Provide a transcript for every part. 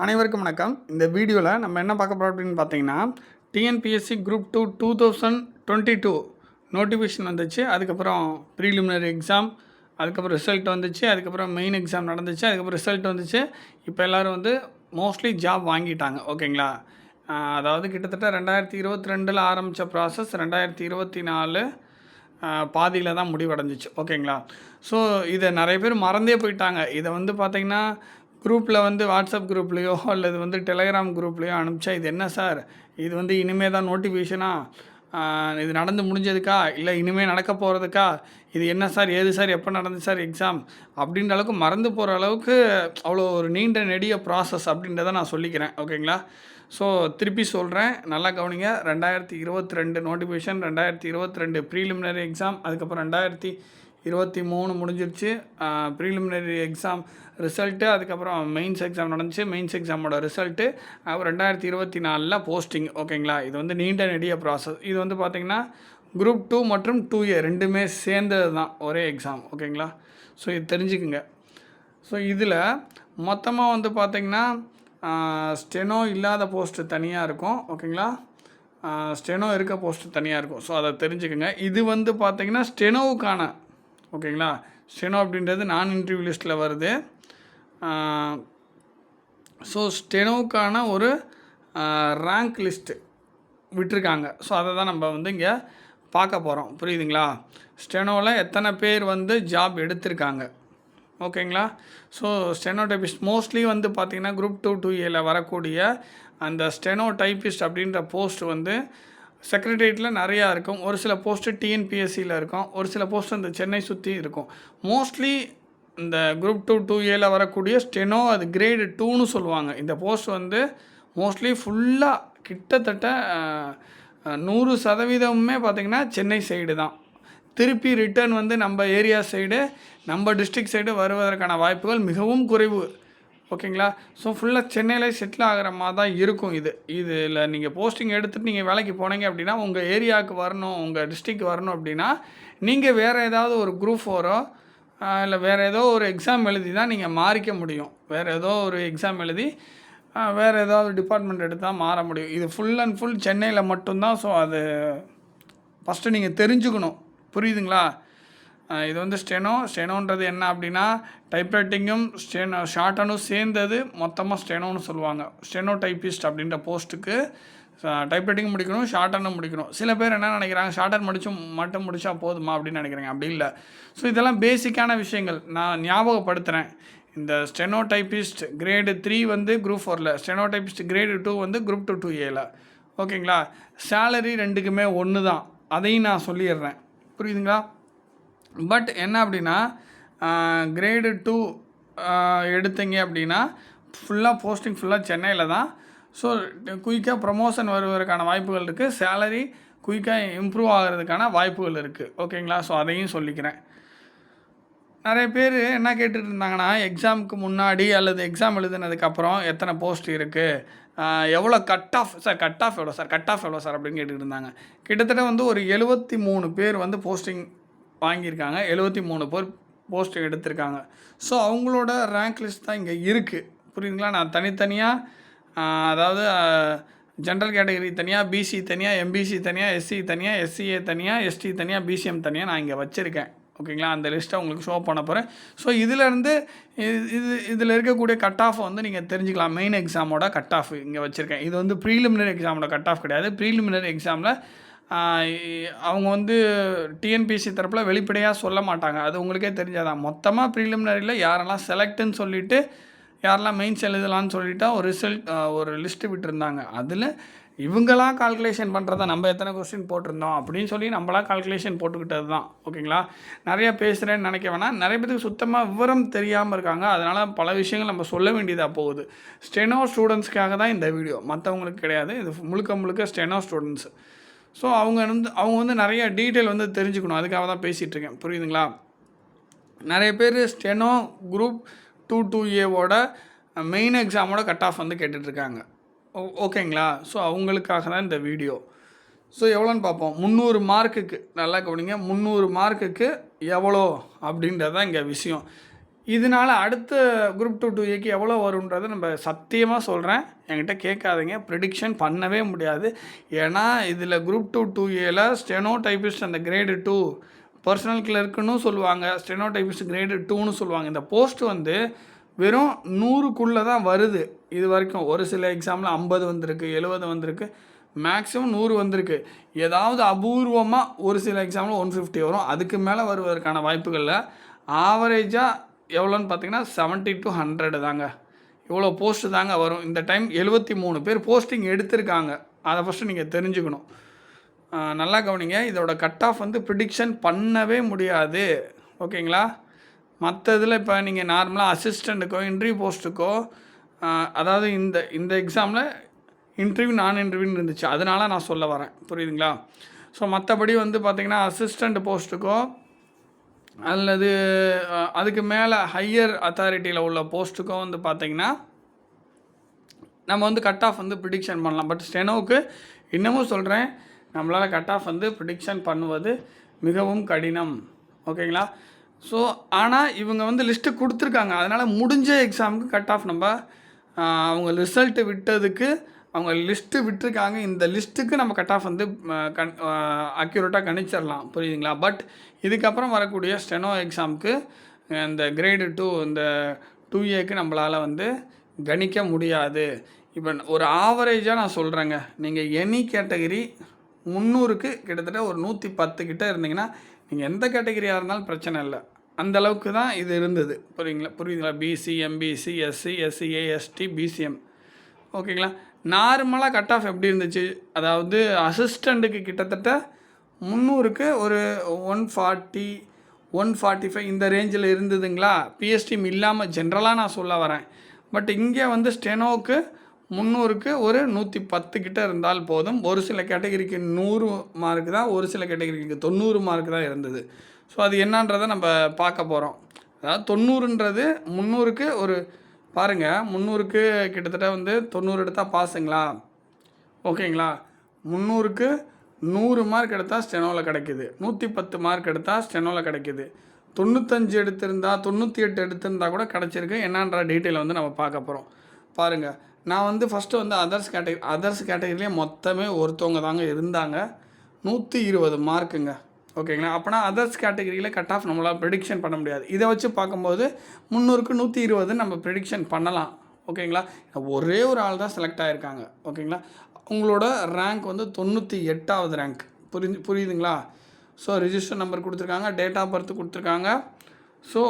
அனைவருக்கும் வணக்கம். இந்த வீடியோவில் நம்ம என்ன பார்க்க போகிறோம் அப்படின்னு பார்த்தீங்கன்னா, டிஎன்பிஎஸ்சி குரூப் 2 2022 நோட்டிஃபிகேஷன் வந்துச்சு. அதுக்கப்புறம் ப்ரீலிமினரி எக்ஸாம், அதுக்கப்புறம் ரிசல்ட் வந்துச்சு, அதுக்கப்புறம் மெயின் எக்ஸாம் நடந்துச்சு, அதுக்கப்புறம் ரிசல்ட் வந்துச்சு. இப்போ எல்லோரும் வந்து மோஸ்ட்லி ஜாப் வாங்கிட்டாங்க. ஓகேங்களா? அதாவது கிட்டத்தட்ட 2022 ஆரம்பித்த ப்ராசஸ் 2024 பாதியில் தான் முடிவடைஞ்சிச்சு. ஓகேங்களா? ஸோ இதை நிறைய பேர் மறந்தே போயிட்டாங்க. இதை வந்து பார்த்திங்கன்னா குரூப்பில் வந்து வாட்ஸ்அப் குரூப்லேயோ அல்லது வந்து டெலகிராம் குரூப்லேயோ அனுப்பிச்சா, இது என்ன சார், இது வந்து இனிமேல் தான் நோட்டிஃபிகேஷனா, இது நடந்து முடிஞ்சதுக்கா, இல்லை இனிமேல் நடக்க போகிறதுக்கா, இது என்ன சார், ஏது சார், எப்போ நடந்து சார் எக்ஸாம் அப்படின்ற அளவுக்கு மறந்து போகிற அளவுக்கு அவ்வளோ ஒரு நீண்ட நெடிய ப்ராசஸ் அப்படின்றத நான் சொல்லிக்கிறேன். ஓகேங்களா? ஸோ திருப்பி சொல்கிறேன், நல்லா கவனிங்க. 2022 நோட்டிஃபிகேஷன், 2022 ப்ரீலிமினரி எக்ஸாம், அதுக்கப்புறம் 2023 முடிஞ்சிருச்சு. ப்ரீலிமினரி எக்ஸாம் ரிசல்ட்டு, அதுக்கப்புறம் மெயின்ஸ் எக்ஸாம் நடந்துச்சு. மெயின்ஸ் எக்ஸாமோட ரிசல்ட்டு, அப்புறம் 2024 போஸ்டிங். ஓகேங்களா? இது வந்து நீண்ட நெடிய ப்ராசஸ். இது வந்து பார்த்திங்கன்னா குரூப் 2 மற்றும் 2A ரெண்டுமே சேர்ந்தது தான், ஒரே எக்ஸாம். ஓகேங்களா? ஸோ இது தெரிஞ்சுக்குங்க. ஸோ இதில் மொத்தமாக வந்து பார்த்திங்கன்னா ஸ்டெனோ இல்லாத போஸ்ட்டு தனியாக இருக்கும். ஓகேங்களா? ஸ்டெனோ இருக்க போஸ்ட்டு தனியாக இருக்கும். ஸோ அதை தெரிஞ்சுக்குங்க. இது வந்து பார்த்திங்கன்னா ஸ்டெனோவுக்கான, ஓகேங்களா, ஸ்டெனோ அப்படின்றது நான் இன்டர்வியூ லிஸ்ட்டில் வருது. ஸோ ஸ்டெனோவுக்கான ஒரு ரேங்க் லிஸ்ட்டு விட்டுருக்காங்க. ஸோ அதை தான் நம்ம வந்து இங்கே பார்க்க போகிறோம். புரியுதுங்களா? ஸ்டெனோவில் எத்தனை பேர் வந்து ஜாப் எடுத்திருக்காங்க. ஓகேங்களா? ஸோ ஸ்டெனோ டைப்பிஸ்ட் மோஸ்ட்லி வந்து பார்த்திங்கன்னா குரூப் 2 2Aல வரக்கூடிய அந்த ஸ்டெனோ டைப்பிஸ்ட் அப்படின்ற போஸ்ட் வந்து செக்ரட்டரியேட்டில் நிறையா இருக்கும். ஒரு சில போஸ்ட்டு டிஎன்பிஎஸ்சியில் இருக்கும், ஒரு சில போஸ்ட் அந்த சென்னை சுற்றி இருக்கும். மோஸ்ட்லி இந்த குரூப் 2 2Aல வரக்கூடிய ஸ்டெனோ, அது கிரேடு 2ன்னு சொல்லுவாங்க. இந்த போஸ்ட் வந்து மோஸ்ட்லி ஃபுல்லாக கிட்டத்தட்ட 100% பார்த்திங்கன்னா சென்னை சைடு தான். திருப்பி ரிட்டர்ன் வந்து நம்ம ஏரியா சைடு, நம்ம டிஸ்ட்ரிக்ட் சைடு வருவதற்கான வாய்ப்புகள் மிகவும் குறைவு. ஓகேங்களா? ஸோ ஃபுல்லாக சென்னையில் செட்டில் ஆகிற மாதிரி தான் இருக்கும். இதில் நீங்கள் போஸ்டிங் எடுத்துகிட்டு நீங்கள் வேலைக்கு போனீங்க அப்படின்னா, உங்கள் ஏரியாவுக்கு வரணும், உங்கள் டிஸ்ட்ரிக்ட் வரணும் அப்படின்னா, நீங்கள் வேறு ஏதாவது ஒரு குரூப் 4ஓ இல்லை வேறு ஏதோ ஒரு எக்ஸாம் எழுதி தான் நீங்கள் மாறிக்க முடியும். வேறு ஏதோ ஒரு எக்ஸாம் எழுதி வேறு ஏதாவது டிபார்ட்மெண்ட் எடுத்தால் மாற முடியும். இது ஃபுல் அண்ட் ஃபுல் சென்னையில் மட்டும்தான். ஸோ அது ஃபஸ்ட்டு நீங்கள் தெரிஞ்சுக்கணும். புரியுதுங்களா? இது வந்து ஸ்டெனோன்றது என்ன அப்படின்னா, டைப்ரைட்டிங்கும் ஷார்ட்டனும் சேர்ந்தது மொத்தமாக ஸ்டெனோன்னு சொல்லுவாங்க. ஸ்டெனோ டைப்பிஸ்ட் அப்படின்ற போஸ்ட்டுக்கு டைப்ரைட்டிங் முடிக்கணும், ஷார்ட்டனும் முடிக்கணும். சில பேர் என்ன நினைக்கிறாங்க, ஷார்ட்டன் மட்டும் முடித்தா போதுமா அப்படின்னு நினைக்கிறாங்க. அப்படி இல்லை. ஸோ இதெல்லாம் பேசிக்கான விஷயங்கள் நான் ஞாபகப்படுத்துகிறேன். இந்த ஸ்டெனோ டைப்பிஸ்ட் கிரேடு 3 வந்து குரூப் 4ல், ஸ்டெனோ டைப்பிஸ்ட் கிரேடு 2 வந்து குரூப் 2 2Aல. ஓகேங்களா? சேலரி ரெண்டுக்குமே ஒன்று தான், அதையும் நான் சொல்லிடுறேன். புரியுதுங்களா? பட் என்ன அப்படின்னா, கிரேடு 2 எடுத்தீங்க அப்படின்னா ஃபுல்லாக போஸ்டிங் ஃபுல்லாக சென்னையில் தான். ஸோ குயிக்காக ப்ரமோஷன் வருவதற்கான வாய்ப்புகள் இருக்குது, சேலரி குயிக்காக இம்ப்ரூவ் ஆகிறதுக்கான வாய்ப்புகள் இருக்குது. ஓகேங்களா? ஸோ அதையும் சொல்லிக்கிறேன். நிறைய பேர் என்ன கேட்டுட்டு இருந்தாங்கன்னா, எக்ஸாமுக்கு முன்னாடி அல்லது எக்ஸாம் எழுதுனதுக்கப்புறம் எத்தனை போஸ்ட் இருக்குது, எவ்வளோ cut off sir, cut off எவ்வளோ சார், கட் ஆஃப் எவ்வளோ சார் அப்படின்னு கேட்டுக்கிட்டு இருந்தாங்க. கிட்டத்தட்ட வந்து ஒரு 73 பேர் வந்து போஸ்டிங் வாங்கியிருக்காங்க, 73 பேர் போஸ்ட் எடுத்திருக்காங்க. ஸோ அவங்களோட ரேங்க் லிஸ்ட் தான் இங்கே இருக்குது. புரியுதுங்களா? நான் தனித்தனியாக, அதாவது ஜென்ரல் கேட்டகரி தனியாக, பிசி தனியாக, எம்பிசி தனியாக, எஸ்சி தனியாக, எஸ்சிஏ தனியாக, எஸ்டி தனியாக, பிசிஎம் தனியாக நான் இங்கே வச்சுருக்கேன். ஓகேங்களா? அந்த லிஸ்ட்டை உங்களுக்கு ஷோ பண்ண போகிறேன். ஸோ இதிலேருந்து இதில் இருக்கக்கூடிய கட் ஆஃப் வந்து நீங்கள் தெரிஞ்சுக்கலாம். மெயின் எக்ஸாமோட கட் ஆஃப் இங்கே வச்சுருக்கேன். இது வந்து ப்ரீலிமினரி எக்ஸாமோட கட் ஆஃப் கிடையாது. ப்ரீலிமினரி எக்ஸாமில் அவங்க வந்து டிஎன்பிஎஸ்சி தரப்பில் வெளிப்படையாக சொல்ல மாட்டாங்க. அது உங்களுக்கே தெரிஞ்சாதான். மொத்தமாக ப்ரீலிமினரியில் யாரெல்லாம் செலக்ட்டுன்னு சொல்லிவிட்டு யாரெல்லாம் மெயின்ஸ் எழுதலான்னு சொல்லிவிட்டா ஒரு லிஸ்ட்டு விட்டுருந்தாங்க. அதில் இவங்களாம் கால்குலேஷன் பண்ணுறதா, நம்ம எத்தனை கொஸ்டின் போட்டிருந்தோம் அப்படின்னு சொல்லி நம்மளாம் கால்குலேஷன் போட்டுக்கிட்டது தான். ஓகேங்களா? நிறையா பேசுகிறேன்னு நினைக்க வேணாம். நிறைய பேருக்கு சுத்தமாக விவரம் தெரியாமல் இருக்காங்க. அதனால் பல விஷயங்கள் நம்ம சொல்ல வேண்டியதாக போகுது. ஸ்டெனோ ஸ்டூடெண்ட்ஸ்க்காக தான் இந்த வீடியோ, மற்றவங்களுக்கு கிடையாது. இது முழுக்க ஸ்டெனோ ஸ்டூடெண்ட்ஸ். ஸோ அவங்க வந்து நிறைய டீட்டெயில் வந்து தெரிஞ்சுக்கணும். அதுக்காக தான் பேசிகிட்ருக்கேன். புரியுதுங்களா? நிறைய பேர் ஸ்டெனோ குரூப் 2 2Aவோட மெயின் எக்ஸாமோட கட் ஆஃப் வந்து கேட்டுட்ருக்காங்க. ஓகேங்களா? ஸோ அவங்களுக்காக தான் இந்த வீடியோ. ஸோ எவ்வளோன்னு பார்ப்போம். 300 மார்க்குக்கு, நல்லா கவனிங்க, 300 மார்க்குக்கு எவ்வளோ அப்படின்றது தான் இங்கே விஷயம். இதனால் அடுத்த குரூப் 2 2Aக்கு எவ்வளோ வருன்றதை நம்ம சத்தியமாக சொல்கிறேன், என்கிட்ட கேட்காதீங்க. ப்ரிடிக்ஷன் பண்ணவே முடியாது. ஏன்னா இதில் குரூப் 2 2Aல ஸ்டெனோ டைப்பிஸ்ட் அந்த கிரேடு 2 பர்சனல் கிளர்க்குன்னு சொல்லுவாங்க, ஸ்டெனோ டைப்பிஸ்ட் கிரேடு 2ன்னு சொல்லுவாங்க. இந்த போஸ்ட் வந்து வெறும் 100க்குள்ளே தான் வருது இது வரைக்கும். ஒரு சில எக்ஸாமில் 50 வந்திருக்கு, 70 வந்திருக்கு, மேக்ஸிமம் 100 வந்திருக்கு. ஏதாவது அபூர்வமாக ஒரு சில எக்ஸாமில் 150 வரும். அதுக்கு மேலே வருவதற்கான வாய்ப்புகளில் ஆவரேஜாக எவ்வளோன்னு பார்த்தீங்கன்னா 70 to 100 தாங்க. இவ்வளோ போஸ்ட்டு தாங்க வரும். இந்த டைம் 73 பேர் போஸ்டிங் எடுத்திருக்காங்க. அதை ஃபஸ்ட்டு நீங்கள் தெரிஞ்சுக்கணும். நல்லா கவனிங்க. இதோட கட் ஆஃப் வந்து ப்ரிடிக்ஷன் பண்ணவே முடியாது. ஓகேங்களா? மற்ற இதில் இப்போ நீங்கள் நார்மலாக அசிஸ்டண்ட்டுக்கோ இன்டர்வியூ போஸ்ட்டுக்கோ அதாவது இந்த எக்ஸாமில் இன்டர்வியூ நான் இன்டர்வியூன்னு இருந்துச்சு, அதனால நான் சொல்ல வரேன். புரியுதுங்களா? ஸோ மற்றபடி வந்து பார்த்திங்கன்னா அசிஸ்டண்ட் போஸ்ட்டுக்கோ அல்லது அதுக்கு மேலே ஹையர் அத்தாரிட்டியில் உள்ள போஸ்ட்டுக்கோ வந்து பார்த்திங்கன்னா நம்ம வந்து கட் ஆஃப் வந்து ப்ரிடிக்ஷன் பண்ணலாம். பட் ஸ்டெனோவுக்கு இன்னமும் சொல்கிறேன், நம்மளால் கட் ஆஃப் வந்து ப்ரிடிக்ஷன் பண்ணுவது மிகவும் கடினம். ஓகேங்களா? ஸோ ஆனால் இவங்க வந்து லிஸ்ட்டு கொடுத்துருக்காங்க. அதனால் முடிஞ்ச எக்ஸாமுக்கு கட் ஆஃப் நம்ம அவங்க ரிசல்ட்டு விட்டதுக்கு அவங்க லிஸ்ட்டு விட்டுருக்காங்க. இந்த லிஸ்ட்டுக்கு நம்ம கட் ஆஃப் வந்து அக்யூரேட்டாக கணிச்சிடலாம். புரியுதுங்களா? பட் இதுக்கப்புறம் வரக்கூடிய ஸ்டெனோ எக்ஸாமுக்கு இந்த கிரேடு 2 இந்த 2Aக்கு நம்மளால் வந்து கணிக்க முடியாது. இப்போ ஒரு ஆவரேஜாக நான் சொல்கிறேங்க, நீங்கள் எனி கேட்டகரி 300க்கு கிட்டத்தட்ட ஒரு 110 கிட்டே இருந்தீங்கன்னா நீங்கள் எந்த கேட்டகரியாக இருந்தாலும் பிரச்சனை இல்லை. அந்தளவுக்கு தான் இது இருந்தது. புரியுதுங்களா? BC, MBC, SC, SCA, ST, BCM. ஓகேங்களா? நார்மலாக கட் ஆஃப் எப்படி இருந்துச்சு, அதாவது அசிஸ்டண்ட்டுக்கு கிட்டத்தட்ட 300க்கு ஒரு 140 145 இந்த ரேஞ்சில் இருந்ததுங்களா, பிஎஸ்டிஎம் இல்லாமல் ஜென்ரலாக நான் சொல்ல வரேன். பட் இங்கே வந்து ஸ்டெனோவுக்கு 300க்கு ஒரு 110 கிட்ட இருந்தால் போதும். ஒரு சில கேட்டகரிக்கு 100 மார்க் தான், ஒரு சில கேட்டகரிக்கு 90 மார்க் தான் இருந்தது. ஸோ அது என்னன்றதை நம்ம பார்க்க போகிறோம். அதாவது 90ன்றது 300க்கு ஒரு பாருங்கள், 300க்கு கிட்டத்தட்ட வந்து 90 எடுத்தால் பாஸுங்களா? ஓகேங்களா? 300க்கு 100 மார்க் எடுத்தால் ஸ்டெனோவில் கிடைக்கிது. 110 மார்க் எடுத்தால் ஸ்டெனோவில் கிடைக்கிது. 95 எடுத்திருந்தா 98 எடுத்திருந்தால் கூட கிடச்சிருக்கு. என்னன்ற டீட்டெயில் வந்து நம்ம பார்க்க போகிறோம். பாருங்கள், நான் வந்து ஃபஸ்ட்டு வந்து அதர்ஸ் கேட்டகரியிலே மொத்தமே ஒருத்தவங்க தாங்க இருந்தாங்க. 120 மார்க்குங்க. ஓகேங்களா? அப்போனா அதர்ஸ் கேட்டகரியில் கட் ஆஃப் நம்மளால் ப்ரெடிக்ஷன் பண்ண முடியாது. இதை வச்சு பார்க்கும்போது 300க்கு 120 நம்ம ப்ரெடிக்ஷன் பண்ணலாம். ஓகேங்களா? ஒரே ஒரு ஆள் தான் செலக்ட் ஆகிருக்காங்க. ஓகேங்களா? உங்களோட ரேங்க் வந்து 98வது ரேங்க். புரியுதுங்களா? ஸோ ரிஜிஸ்டர் நம்பர் கொடுத்துருக்காங்க, டேட் ஆஃப் பர்த் கொடுத்துருக்காங்க. ஸோ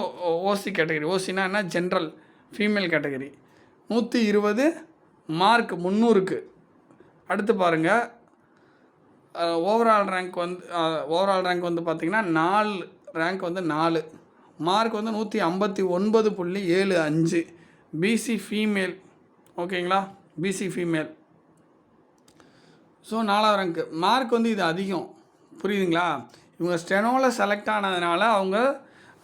ஓசி கேட்டகரி, ஓசினா என்ன, ஜென்ரல் ஃபீமேல் கேட்டகரி. 120 மார்க் 300க்கு. அடுத்து பாருங்கள், ஓவரால் ரேங்க் வந்து பார்த்திங்கன்னா 4 ரேங்க் வந்து 4 மார்க் வந்து 159.75 பிசி ஃபீமேல். ஓகேங்களா? BC female. ஸோ 4வது ரேங்க்கு மார்க் வந்து இது அதிகம். புரியுதுங்களா? இவங்க ஸ்டெனோவில் செலக்ட் ஆனதுனால அவங்க,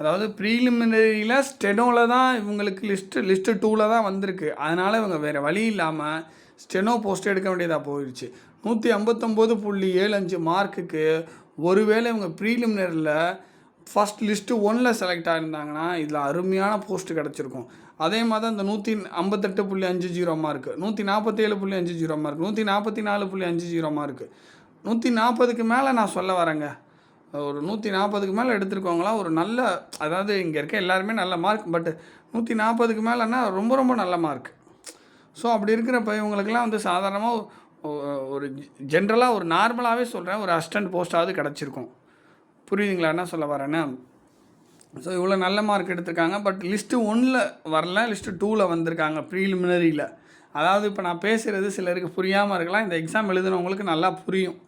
அதாவது ப்ரீலிமினரியில் ஸ்டெனோவில் தான் இவங்களுக்கு லிஸ்ட்டு 2ல் தான் வந்திருக்கு. அதனால் இவங்க வேறு வழி இல்லாமல் ஸ்டெனோ போஸ்ட் எடுக்க வேண்டியதாக போயிடுச்சு. 159.75 மார்க்குக்கு ஒருவேளை இவங்க ப்ரீலிமினரியில் ஃபஸ்ட் லிஸ்ட்டு 1ல் செலக்ட் ஆகிருந்தாங்கன்னா இதில் அருமையான போஸ்ட்டு கிடச்சிருக்கும். அதே மாதிரி தான் இந்த 158.50 மார்க்கு, 147.50 மார்க், 144.50 மார்க்கு, 140க்கு மேலே நான் சொல்ல வரேங்க. ஒரு 140க்கு மேலே எடுத்துருக்கவங்களாம் ஒரு நல்ல, அதாவது இங்கே இருக்க எல்லாருமே நல்ல மார்க், பட் 140க்கு மேலேன்னா ரொம்ப ரொம்ப நல்ல மார்க். ஸோ அப்படி இருக்கிறப்ப இவங்களுக்கெல்லாம் வந்து சாதாரணமாக ஒரு ஜென்ரலாக ஒரு நார்மலாகவே சொல்கிறேன், ஒரு அசிஸ்டன்ட் போஸ்ட்டாவது கிடச்சிருக்கும். புரியுதுங்களா என்ன சொல்ல வரேன்னு? ஸோ இவ்வளோ நல்ல மார்க் எடுத்திருக்காங்க. பட் லிஸ்ட்டு 1ல் வரல, லிஸ்ட்டு 2ல் வந்திருக்காங்க ப்ரீலிமினரியில். அதாவது இப்போ நான் பேசுகிறது சிலருக்கு புரியாமல் இருக்கலாம், இந்த எக்ஸாம் எழுதுனவங்களுக்கு நல்லா புரியும்.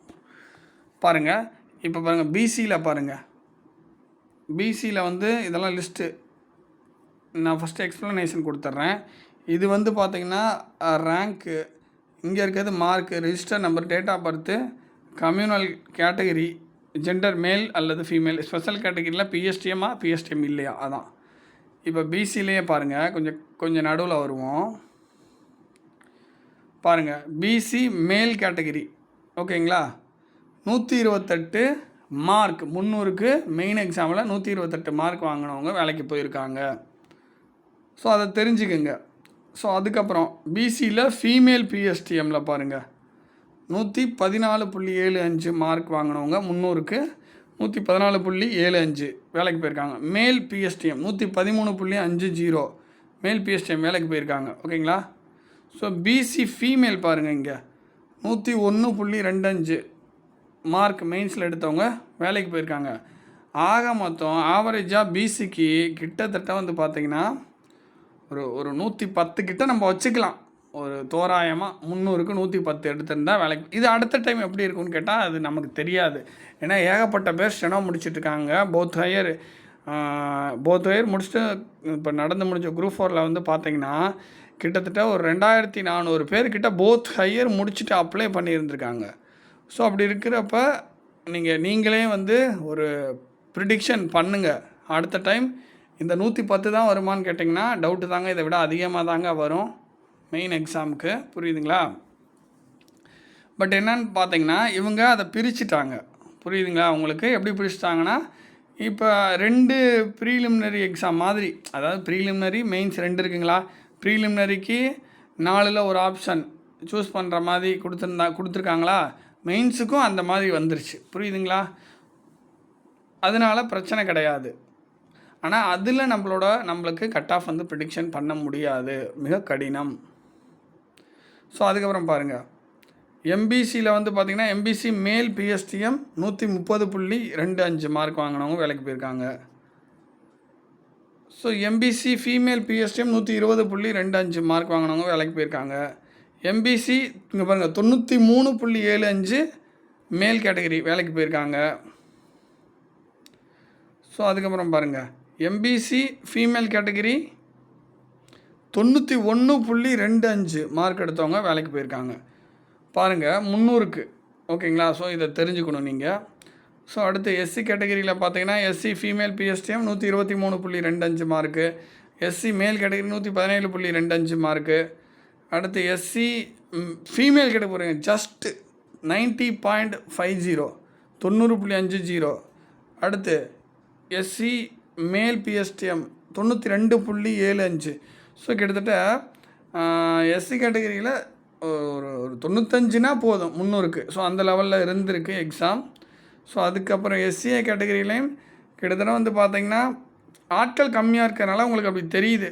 பாருங்கள், இப்போ பாருங்கள், பிசியில் பாருங்கள், பிசியில் வந்து இதெல்லாம் லிஸ்ட்டு நான் ஃபஸ்ட்டு எக்ஸ்ப்ளனேஷன் கொடுத்துட்றேன். இது வந்து பார்த்திங்கன்னா ரேங்க்கு, இங்கே இருக்கிறது mark, register number, date of birth, communal category, gender male அல்லது ஃபீமேல், ஸ்பெஷல் கேட்டகரியில் பிஎஸ்டிஎம்மா பிஎஸ்டிஎம் இல்லையா, அதான். இப்போ பிசிலேயே பாருங்கள், கொஞ்சம் நடுவில் வருவோம். பாருங்கள், பிசி மேல் கேட்டகரி. ஓகேங்களா? 128 மார்க் 300க்கு மெயின் எக்ஸாமில் 128 மார்க் வாங்கினவங்க வேலைக்கு போயிருக்காங்க. ஸோ அதை தெரிஞ்சுக்குங்க. ஸோ அதுக்கப்புறம் பிசியில் ஃபீமேல் பிஎஸ்டிஎம்மில் பாருங்கள் 114.75 மார்க் வாங்கினவங்க 300க்கு 114.75 வேலைக்கு போயிருக்காங்க. மேல் பிஎஸ்டிஎம் 113.50 மேல் பிஎஸ்டிஎம் வேலைக்கு போயிருக்காங்க. ஓகேங்களா? ஸோ பிசி ஃபீமேல் பாருங்கள், இங்கே 101.25 மார்க் மெயின்ஸில் எடுத்தவங்க வேலைக்கு போயிருக்காங்க. ஆக மொத்தம் ஆவரேஜாக பிசிக்கு கிட்டத்தட்ட வந்து பார்த்திங்கன்னா ஒரு 110 கிட்ட நம்ம வச்சுக்கலாம். ஒரு தோராயமாக 300க்கு 110 எடுத்திருந்தால் வேலைக்கு. இது அடுத்த டைம் எப்படி இருக்குன்னு கேட்டால் அது நமக்கு தெரியாது. ஏன்னா ஏகப்பட்ட பேர் ஸ்டெனோ முடிச்சிட்ருக்காங்க. போத் ஹையர் முடிச்சுட்டு இப்போ நடந்து முடிஞ்ச குரூப் 4ல் வந்து பார்த்திங்கன்னா கிட்டத்தட்ட ஒரு 2400 பேர்கிட்ட போத் ஹையர் முடிச்சுட்டு அப்ளை பண்ணியிருந்திருக்காங்க. ஸோ அப்படி இருக்கிறப்ப நீங்களே வந்து ஒரு ப்ரிடிக்ஷன் பண்ணுங்கள். அடுத்த டைம் இந்த 110 தான் வருமானு கேட்டிங்கன்னா டவுட்டு தாங்க. இதை விட அதிகமாக தாங்க வரும் மெயின் எக்ஸாமுக்கு. புரியுதுங்களா? பட் என்னன்னு பார்த்தீங்கன்னா இவங்க அதை பிரிச்சுட்டாங்க. புரியுதுங்களா உங்களுக்கு? எப்படி பிரிச்சுட்டாங்கன்னா இப்போ 2 ப்ரீலிமினரி எக்ஸாம் மாதிரி, அதாவது ப்ரீலிமினரி மெயின்ஸ் 2 இருக்குங்களா? ப்ரீலிமினரிக்கு 4ல் ஒரு ஆப்ஷன் சூஸ் பண்ணுற மாதிரி கொடுத்துருக்காங்களா? மெயின்ஸுக்கும் அந்த மாதிரி வந்துருச்சு. புரியுதுங்களா? அதனால் பிரச்சனை கிடையாது. ஆனால் அதில் நம்மளுக்கு கட் ஆஃப் வந்து ப்ரிடிக்ஷன் பண்ண முடியாது, மிக கடினம். ஸோ அதுக்கப்புறம் பாருங்கள், எம்பிசியில் வந்து பார்த்திங்கன்னா எம்பிசி மேல் பிஎஸ்டிஎம் 130.25 மார்க் வாங்கினவங்க வேலைக்கு போயிருக்காங்க. So MBC female PSTM 120.25 mark வாங்கினவங்க வேலைக்கு போயிருக்காங்க. எம்பிசி இங்கே பாருங்கள் 93.75 மேல் கேட்டகரி வேலைக்கு போயிருக்காங்க. ஸோ அதுக்கப்புறம் பாருங்கள், எம்பிசி ஃபீமேல் கேட்டகரி 91.25 மார்க் எடுத்தவங்க வேலைக்கு போயிருக்காங்க. பாருங்கள் 300க்கு. ஓகேங்களா? ஸோ இதை தெரிஞ்சுக்கணும் நீங்கள். ஸோ அடுத்து எஸ்சி கேட்டகரியில் பார்த்தீங்கன்னா SC female PSTM 123.25 mark, SC male category 117.25 mark. அடுத்து எஸ்சி ஃபீமேல் கேட்டகரி ஜஸ்ட் 90.50 90.50. அடுத்து எஸ்சி மேல் பிஎஸ்டிஎம் 92.75. ஸோ கிட்டத்தட்ட எஸ்சி கேட்டகரியில் ஒரு 95னா போதும் 300க்கு. ஸோ அந்த லெவலில் இருந்திருக்கு எக்ஸாம். ஸோ அதுக்கப்புறம் எஸ்சிஏ கேட்டகரியிலையும் கிட்டத்தட்ட வந்து பார்த்திங்கன்னா ஆட்கள் கம்மியாக இருக்கிறனால உங்களுக்கு அப்படி தெரியுது.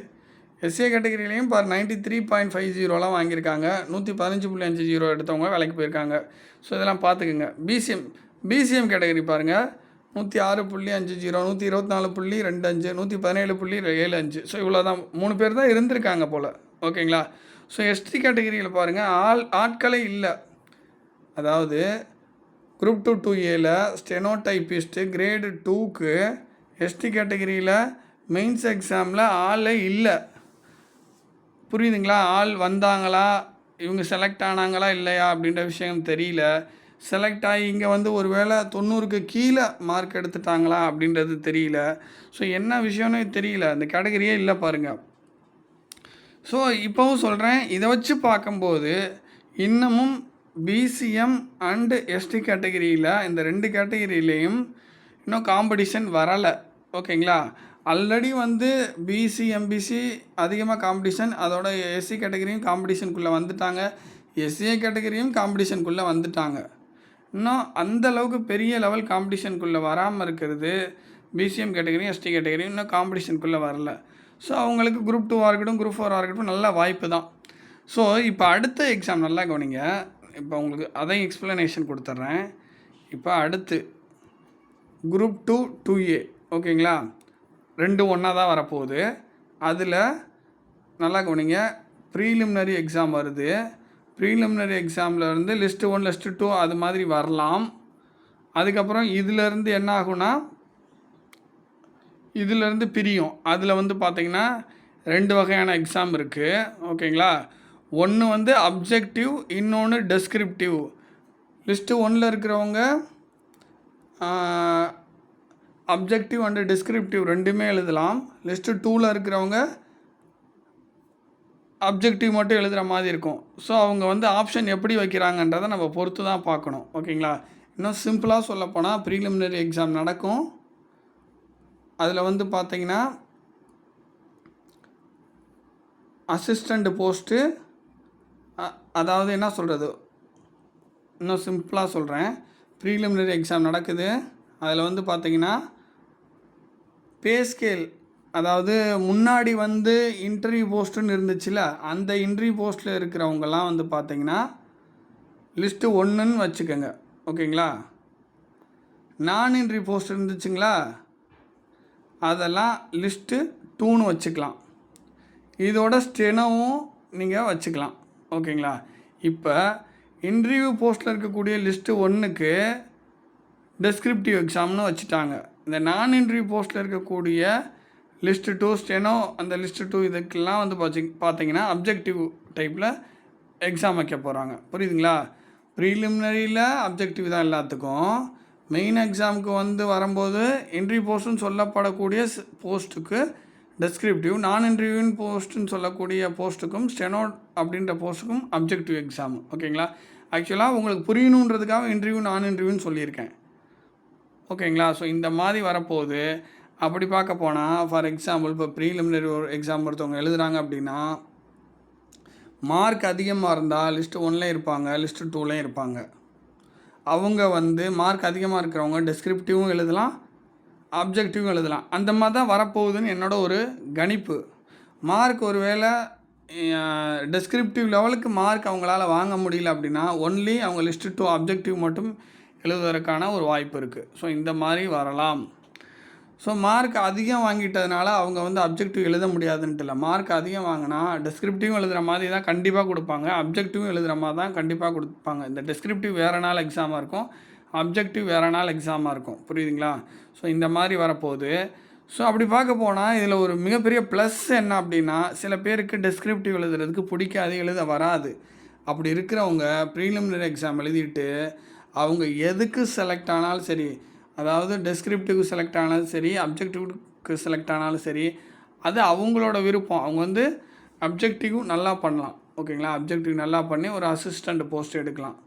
எஸ்சிஏ கேட்டகரியிலையும் 93.50 வாங்கியிருக்காங்க. 115.50 எடுத்தவங்க வேலைக்கு போயிருக்காங்க. ஸோ இதெல்லாம் பார்த்துக்குங்க. பிசிஎம் கேட்டகரி பாருங்கள் 106.50 124.25 117.75. ஸோ இவ்வளோ தான், 3 பேர் தான் இருந்திருக்காங்க போல். ஓகேங்களா? ஸோ எஸ்டி கேட்டகரியில் பாருங்கள் ஆட்களே இல்லை. அதாவது குரூப் 2 2Aல ஸ்டெனோடைப்பிஸ்ட்டு கிரேடு 2க்கு எஸ்டி கேட்டகரியில் மெயின்ஸ் எக்ஸாமில் ஆளே இல்லை. புரியுதுங்களா? ஆள் வந்தாங்களா, இவங்க செலக்ட் ஆனாங்களா இல்லையா அப்படின்ற விஷயம் தெரியல. செலக்ட் ஆகி இங்கே வந்து ஒரு வேளை 90க்கு கீழே மார்க் எடுத்துட்டாங்களா அப்படின்றது தெரியல. ஸோ என்ன விஷயம்னு தெரியல, அந்த கேட்டகரியே இல்லை பாருங்கள். ஸோ இப்போவும் சொல்கிறேன், இதை வச்சு பார்க்கும்போது இன்னமும் பிசிஎம் அண்டு எஸ்டி கேட்டகரியில் இந்த 2 கேட்டகரியிலையும் இன்னும் காம்படிஷன் வரலை. ஓகேங்களா? ஆல்ரெடி வந்து பிசி எம்பிசி அதிகமாக காம்படிஷன், அதோட எஸ்சி கேட்டகரியும் காம்படிஷனுக்குள்ளே வந்துட்டாங்க, எஸ்சிஏ கேட்டகரியும் காம்படிஷனுக்குள்ளே வந்துட்டாங்க. இன்னும் அந்த அளவுக்கு பெரிய லெவல் காம்படிஷனுக்குள்ளே வராமல் இருக்கிறது பிசிஎம் கேட்டகரியும் எஸ்டி கேட்டகரியும் இன்னும் காம்படிஷனுக்குள்ளே வரல. ஸோ அவங்களுக்கு குரூப் 2 இருக்கட்டும் குரூப் 4 இருக்கட்டும் நல்ல வாய்ப்பு தான். ஸோ இப்போ அடுத்த எக்ஸாம் நல்லா கவனிங்க. இப்போ உங்களுக்கு அதையும் எக்ஸ்ப்ளனேஷன் கொடுத்துட்றேன். இப்போ அடுத்து குரூப் 2 2A. ஓகேங்களா? 2 ஒன்றா தான் வரப்போகுது. அதில் நல்லா கவனிங்க, ப்ரீலிமினரி எக்ஸாம் வருது. ப்ரீலிமினரி எக்ஸாமில் இருந்து லிஸ்ட்டு 1 லிஸ்ட்டு 2 அது மாதிரி வரலாம். அதுக்கப்புறம் இதிலேருந்து என்ன ஆகும்னா இதிலேருந்து பிரியும். அதில் வந்து பார்த்திங்கன்னா 2 வகையான எக்ஸாம் இருக்குது. ஓகேங்களா? ஒன்று வந்து அப்ஜெக்டிவ், இன்னொன்று டெஸ்கிரிப்டிவ். லிஸ்ட்டு 1ல் இருக்கிறவங்க அப்ஜெக்டிவ் அண்டு டிஸ்கிரிப்டிவ் ரெண்டுமே எழுதலாம். லிஸ்ட்டு 2ல் இருக்கிறவங்க அப்ஜெக்டிவ் மட்டும் எழுதுகிற மாதிரி இருக்கும். ஸோ அவங்க வந்து ஆப்ஷன் எப்படி வைக்கிறாங்கன்றதை நம்ம பொறுத்து தான் பார்க்கணும். ஓகேங்களா? இன்னும் சிம்பிளாக சொல்லப்போனால் ப்ரீலிமினரி எக்ஸாம் நடக்கும். அதில் வந்து பார்த்திங்கன்னா அசிஸ்டண்ட் போஸ்ட்டு, அதாவது என்ன சொல்கிறது, இன்னும் சிம்பிளாக சொல்கிறேன். ப்ரீலிமினரி எக்ஸாம் நடக்குது. அதில் வந்து பார்த்திங்கன்னா பே ஸ்கேல், அதாவது முன்னாடி வந்து இன்டர்வியூ போஸ்ட்டுன்னு இருந்துச்சுல, அந்த இன்டர்வியூ போஸ்ட்டில் இருக்கிறவங்கலாம் வந்து பார்த்திங்கன்னா லிஸ்ட்டு 1ன்னு வச்சுக்கோங்க. ஓகேங்களா? நான் இன்டர்வியூ போஸ்ட் இருந்துச்சுங்களா, அதெல்லாம் லிஸ்ட்டு 2ன்னு வச்சுக்கலாம். இதோட ஸ்டெனோவும் நீங்கள் வச்சுக்கலாம். ஓகேங்களா? இப்போ இன்டர்வியூ போஸ்ட்டில் இருக்கக்கூடிய லிஸ்ட்டு 1க்கு டெஸ்கிரிப்டிவ் எக்ஸாம்னு வச்சுட்டாங்க. இந்த நான் இன்டர்வியூ போஸ்ட்டில் இருக்கக்கூடிய லிஸ்ட்டு 2 ஸ்டெனோ, அந்த லிஸ்ட்டு 2 இதுக்கெல்லாம் வந்து பார்த்தீங்கன்னா அப்ஜெக்டிவ் டைப்பில் எக்ஸாம் வைக்க போகிறாங்க. புரியுதுங்களா? ப்ரீலிமினரியில் அப்ஜெக்டிவ் தான் எல்லாத்துக்கும். மெயின் எக்ஸாமுக்கு வந்து வரும்போது இன்டர்வியூ போஸ்ட்டுன்னு சொல்லப்படக்கூடிய போஸ்ட்டுக்கு டெஸ்கிரிப்டிவ், நான் இன்டர்வியூன்னு போஸ்ட்டுன்னு சொல்லக்கூடிய போஸ்ட்டுக்கும் ஸ்டெனோ அப்படின்ற போஸ்ட்டுக்கும் அப்ஜெக்டிவ் எக்ஸாம். ஓகேங்களா? ஆக்சுவலாக உங்களுக்கு புரியணுன்றதுக்காக இன்டர்வியூ நான் இன்டர்வியூன்னு சொல்லியிருக்கேன். ஓகேங்களா? ஸோ இந்த மாதிரி வரப்போகுது. அப்படி பார்க்க போனால் ஃபார் எக்ஸாம்பிள் இப்போ ப்ரீலிமினரி ஒரு எக்ஸாம் ஒருத்தவங்க எழுதுகிறாங்க அப்படின்னா, மார்க் அதிகமாக இருந்தால் லிஸ்ட்டு 1லேயும் இருப்பாங்க, லிஸ்ட்டு 2லேயும் இருப்பாங்க. அவங்க வந்து மார்க் அதிகமாக இருக்கிறவங்க டெஸ்கிரிப்டிவும் எழுதலாம், அப்ஜெக்டிவும் எழுதலாம். அந்த மாதிரி தான் வரப்போகுதுன்னு என்னோட ஒரு கணிப்பு. மார்க் ஒரு வேளை டெஸ்கிரிப்டிவ் லெவலுக்கு மார்க் அவங்களால வாங்க முடியல அப்படின்னா ஒன்லி அவங்க லிஸ்ட்டு 2 அப்ஜெக்டிவ் மட்டும் எழுதுவதற்கான ஒரு வாய்ப்பு இருக்குது. ஸோ இந்த மாதிரி வரலாம். ஸோ மார்க் அதிகம் வாங்கிட்டதுனால அவங்க வந்து அப்ஜெக்டிவ் எழுத முடியாதுன்ட்டு இல்லை. மார்க் அதிகம் வாங்கினா டெஸ்கிரிப்டிவும் எழுதுகிற மாதிரி தான் கண்டிப்பாக கொடுப்பாங்க, அப்ஜெக்டிவும் எழுதுகிற மாதிரி தான் கண்டிப்பாக கொடுப்பாங்க. இந்த டெஸ்கிரிப்டிவ் வேறு நாள் எக்ஸாமாக இருக்கும், அப்ஜெக்டிவ் வேறு நாள் எக்ஸாமாக இருக்கும். புரியுதுங்களா? ஸோ இந்த மாதிரி வரப்போகுது. ஸோ அப்படி பார்க்க போனால் இதில் ஒரு மிகப்பெரிய ப்ளஸ் என்ன அப்படின்னா, சில பேருக்கு டெஸ்கிரிப்டிவ் எழுதுறதுக்கு பிடிக்காது, எழுத வராது. அப்படி இருக்கிறவங்க ப்ரீலிமினரி எக்ஸாம் எழுதிட்டு அவங்க எதுக்கு செலக்ட் ஆனாலும் சரி, அதாவது டெஸ்கிரிப்டிவ்க்கு செலக்ட் ஆனாலும் சரி, அப்ஜெக்டிவ்க்கு செலக்ட் ஆனாலும் சரி, அது அவங்களோட விருப்பம். அவங்க வந்து அப்ஜெக்டிவ் நல்லா பண்ணலாம். ஓகேங்களா? அப்ஜெக்டிவ் நல்லா பண்ணி ஒரு அசிஸ்டண்ட் போஸ்ட் எடுக்கலாம்.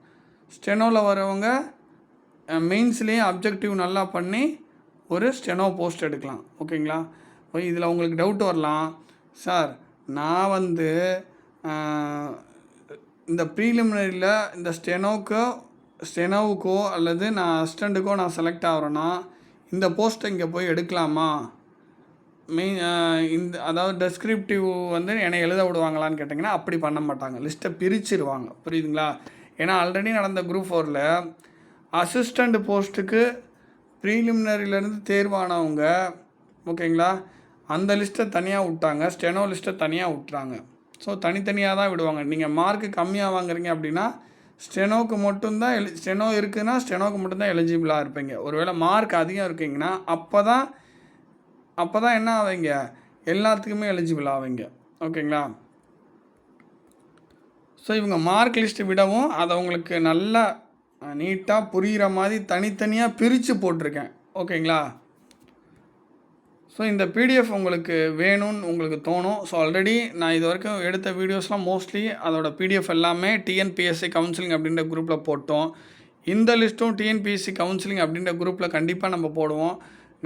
ஸ்டெனோவில் வரவங்க மெயின்ஸ்லேயும் அப்ஜெக்டிவ் நல்லா பண்ணி ஒரு ஸ்டெனோ போஸ்ட் எடுக்கலாம். ஓகேங்களா? இப்போ இதில் உங்களுக்கு டவுட் வரலாம், சார் நான் வந்து இந்த ப்ரீலிமினரியில் இந்த ஸ்டெனோவுக்கோ அல்லது நான் அசிஸ்டண்ட்டுக்கோ நான் செலக்ட் ஆகிறேன்னா இந்த போஸ்ட்டை இங்கே போய் எடுக்கலாமா? அதாவது டெஸ்கிரிப்டிவ் வந்து என்னை எழுத விடுவாங்களான்னு கேட்டிங்கன்னா அப்படி பண்ண மாட்டாங்க, லிஸ்ட்டை பிரிச்சுருவாங்க. புரியுதுங்களா? ஏன்னா ஆல்ரெடி நடந்த குரூப் 4ல் அசிஸ்டண்ட் போஸ்ட்டுக்கு ப்ரீலிமினரியிலேருந்து தேர்வானவங்க, ஓகேங்களா, அந்த லிஸ்ட்டை தனியாக விட்டாங்க, ஸ்டெனோ லிஸ்ட்டை தனியாக விட்டுறாங்க. ஸோ தனித்தனியாக தான் விடுவாங்க. நீங்கள் மார்க்கு கம்மியாக வாங்குறீங்க அப்படின்னா ஸ்டெனோவுக்கு மட்டும்தான் ஸ்டெனோ இருக்குதுன்னா ஸ்டெனோவுக்கு மட்டும்தான் எலிஜிபிளாக இருப்பீங்க. ஒருவேளை மார்க் அதிகம் இருக்கீங்கன்னா அப்போ தான் என்ன ஆவீங்க, எல்லாத்துக்குமே எலிஜிபிள் ஆவீங்க. ஓகேங்களா? ஸோ இவங்க மார்க் லிஸ்ட்டு விடவும் அதை உங்களுக்கு நல்லா நீட்டாக புரிகிற மாதிரி தனித்தனியாக பிரித்து போட்டிருக்கேன். ஓகேங்களா? ஸோ இந்த பிடிஎஃப் உங்களுக்கு வேணும்னு உங்களுக்கு தோணும். ஸோ ஆல்ரெடி நான் இது வரைக்கும் எடுத்த வீடியோஸ்லாம் மோஸ்ட்லி அதோட பிடிஎஃப் எல்லாமே டிஎன்பிஎஸ்சி கவுன்சிலிங் அப்படின்ற குரூப்பில் போட்டோம். இந்த லிஸ்ட்டும் டிஎன்பிஎஸ்சி கவுன்சிலிங் அப்படின்ற குரூப்பில் கண்டிப்பாக நம்ம போடுவோம்.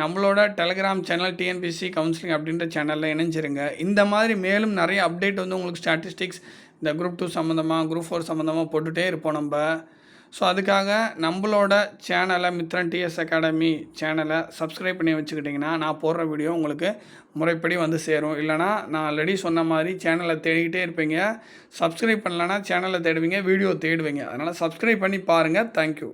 நம்மளோட டெலகிராம் சேனல் டிஎன்பிஎஸ்சி கவுன்சிலிங் அப்படின்ற சேனலில் இணைஞ்சிருங்க. இந்த மாதிரி மேலும் நிறைய அப்டேட் வந்து உங்களுக்கு ஸ்டாட்டிஸ்டிக்ஸ், இந்த குரூப் 2 சம்மந்தமாக, குரூப் 4 சம்மந்தமாக போட்டுகிட்டே இருப்போம் நம்ம. ஸோ அதுக்காக நம்மளோட சேனலை மித்ரன் டிஎஸ் அகாடமி சேனலை சப்ஸ்கிரைப் பண்ணி வச்சுக்கிட்டிங்கன்னா நான் போடுற வீடியோ உங்களுக்கு முறைப்படி வந்து சேரும். இல்லைனா நான் ஆல்ரெடி சொன்ன மாதிரி சேனலை தேடிக்கிட்டே இருப்பீங்க, சப்ஸ்கிரைப் பண்ணலன்னா சேனலை தேடுவீங்க, வீடியோ தேடுவீங்க. அதனால் சப்ஸ்கிரைப் பண்ணி பாருங்கள். தேங்க்யூ.